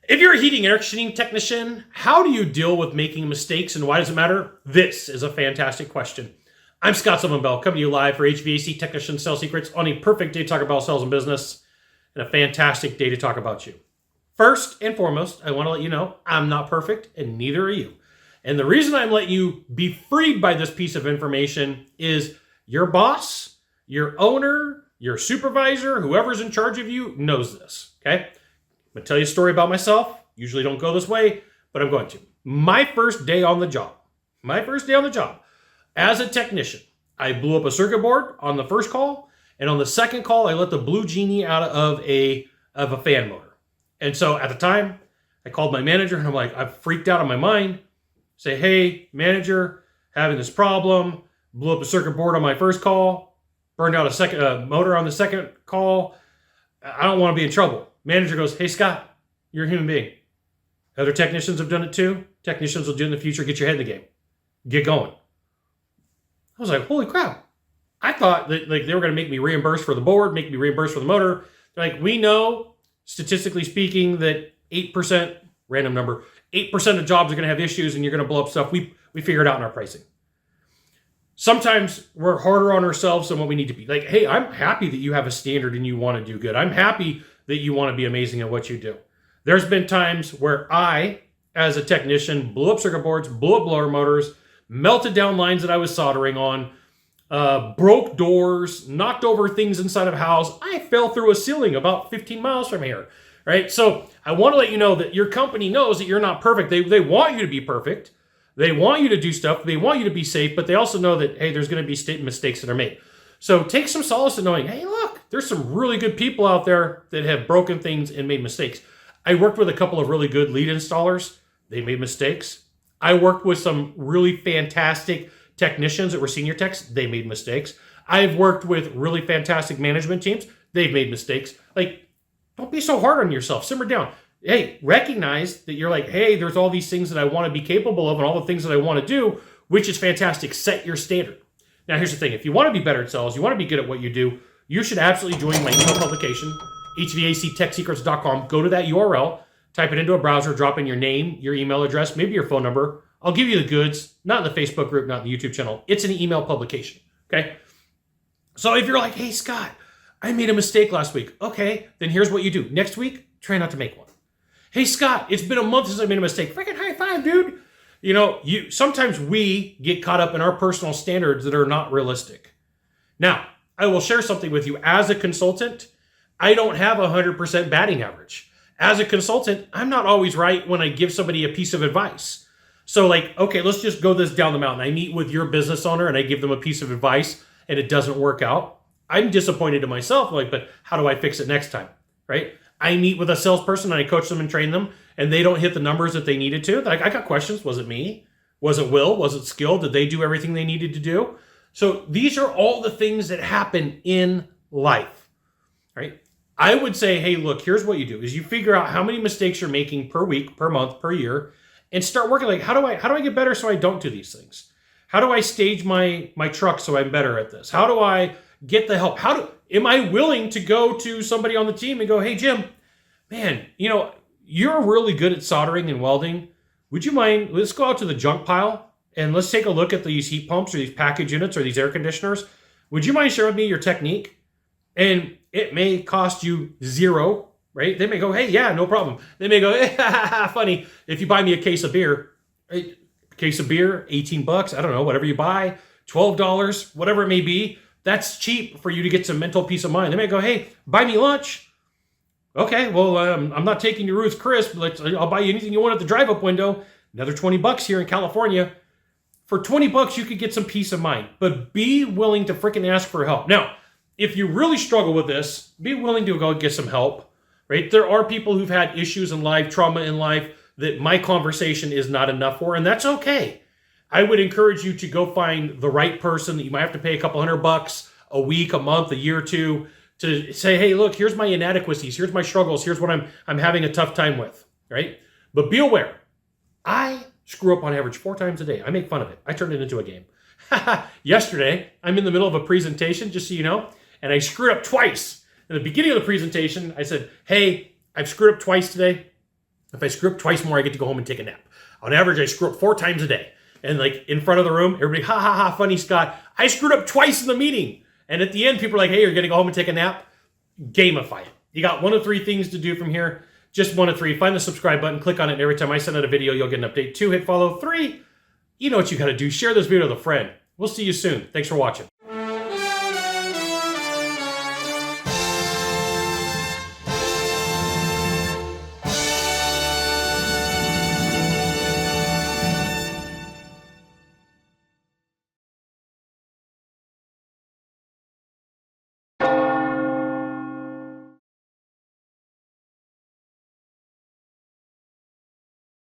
If you're a heating and air conditioning technician, how do you deal with making mistakes and why does it matter? This is a fantastic question. I'm Scott Bell, coming to you live for HVAC Technician Sales Secrets on a perfect day to talk about sales and business and a fantastic day to talk about you. First and foremost, I want to let you know I'm not perfect and neither are you. And the reason I'm letting you be freed by this piece of information is your boss, your owner, your supervisor, whoever's in charge of you knows this, okay? I'm going to tell you a story about myself. Usually don't go this way, but I'm going to. My first day on the job, as a technician, I blew up a circuit board on the first call, and on the second call, I let the blue genie out of a fan motor. And so at the time, I called my manager, and I'm like, I've freaked out on my mind. Say, hey, manager, having this problem, blew up a circuit board on my first call, burned out a second motor on the second call. I don't want to be in trouble. Manager goes, hey, Scott, you're a human being. Other technicians have done it too. Technicians will do it in the future. Get your head in the game. Get going. I was like, holy crap. I thought that they were going to make me reimburse for the board, make me reimburse for the motor. They're like, we know, statistically speaking, that 8%, random number, 8% of jobs are going to have issues and you're going to blow up stuff. We figure it out in our pricing. Sometimes we're harder on ourselves than what we need to be. Like, hey, I'm happy that you have a standard and you want to do good. I'm happy that you want to be amazing at what you do. There's been times where I, as a technician, blew up circuit boards, blew up blower motors, melted down lines that I was soldering on, broke doors, knocked over things inside of a house. I fell through a ceiling about 15 miles from here, right? So I want to let you know that your company knows that you're not perfect. They want you to be perfect. They want you to do stuff. They want you to be safe, but they also know that, hey, there's going to be mistakes that are made. So take some solace in knowing, hey, look, there's some really good people out there that have broken things and made mistakes. I worked with a couple of really good lead installers. They made mistakes. I worked with some really fantastic technicians that were senior techs. They made mistakes. I've worked with really fantastic management teams. They've made mistakes. Like, don't be so hard on yourself. Simmer down. Hey, recognize that you're like, hey, there's all these things that I want to be capable of and all the things that I want to do, which is fantastic. Set your standard. Now, here's the thing. If you want to be better at sales, you want to be good at what you do, you should absolutely join my email publication, hvactechsecrets.com. Go to that URL, type it into a browser, drop in your name, your email address, maybe your phone number. I'll give you the goods, not in the Facebook group, not in the YouTube channel. It's an email publication, okay? So if you're like, hey, Scott, I made a mistake last week. Okay, then here's what you do. Next week, try not to make one. Hey, Scott, it's been a month since I made a mistake. Freaking high five, dude. You know, sometimes we get caught up in our personal standards that are not realistic. Now, I will share something with you. As a consultant, I don't have 100% batting average. As a consultant, I'm not always right when I give somebody a piece of advice. So like, okay, let's just go this down the mountain. I meet with your business owner and I give them a piece of advice and it doesn't work out. I'm disappointed in myself, like, but how do I fix it next time, right? I meet with a salesperson and I coach them and train them and they don't hit the numbers that they needed to. Like, I got questions. Was it me? Was it Will? Was it skill? Did they do everything they needed to do? So these are all the things that happen in life, right? I would say, hey, look, here's what you do is you figure out how many mistakes you're making per week, per month, per year, and start working like, how do I get better so I don't do these things? How do I stage my truck so I'm better at this? How do I get the help? Am I willing to go to somebody on the team and go, hey, Jim, man, you know, you're really good at soldering and welding. Would you mind, let's go out to the junk pile and let's take a look at these heat pumps or these package units or these air conditioners. Would you mind sharing with me your technique? And it may cost you $0, right? They may go, hey, yeah, no problem. They may go, funny, if you buy me a case of beer, $18, I don't know, whatever you buy, $12, whatever it may be, that's cheap for you to get some mental peace of mind. They may go, hey, buy me lunch. Okay, well, I'm not taking your Ruth's Chris, but I'll buy you anything you want at the drive-up window. Another $20 here in California. For $20, you could get some peace of mind, but be willing to freaking ask for help. Now, if you really struggle with this, be willing to go get some help, right? There are people who've had issues in life, trauma in life, that my conversation is not enough for, and that's okay. I would encourage you to go find the right person that you might have to pay a couple $100 a week, a month, a year or two, to say, hey, look, here's my inadequacies, here's my struggles, here's what I'm having a tough time with, right? But be aware, I screw up on average 4 times a day. I make fun of it. I turn it into a game. Yesterday, I'm in the middle of a presentation, just so you know, and I screwed up twice. In the beginning of the presentation, I said, hey, I've screwed up twice today. If I screw up twice more, I get to go home and take a nap. On average, I screw up 4 times a day. And like in front of the room, everybody, ha ha ha, funny Scott. I screwed up twice in the meeting. And at the end, people are like, hey, you're going to go home and take a nap? Gamify it. You got 1 of 3 things to do from here. Just 1 of 3. Find the subscribe button, click on it, and every time I send out a video, you'll get an update. 2, hit follow. 3, you know what you got to do. Share this video with a friend. We'll see you soon. Thanks for watching.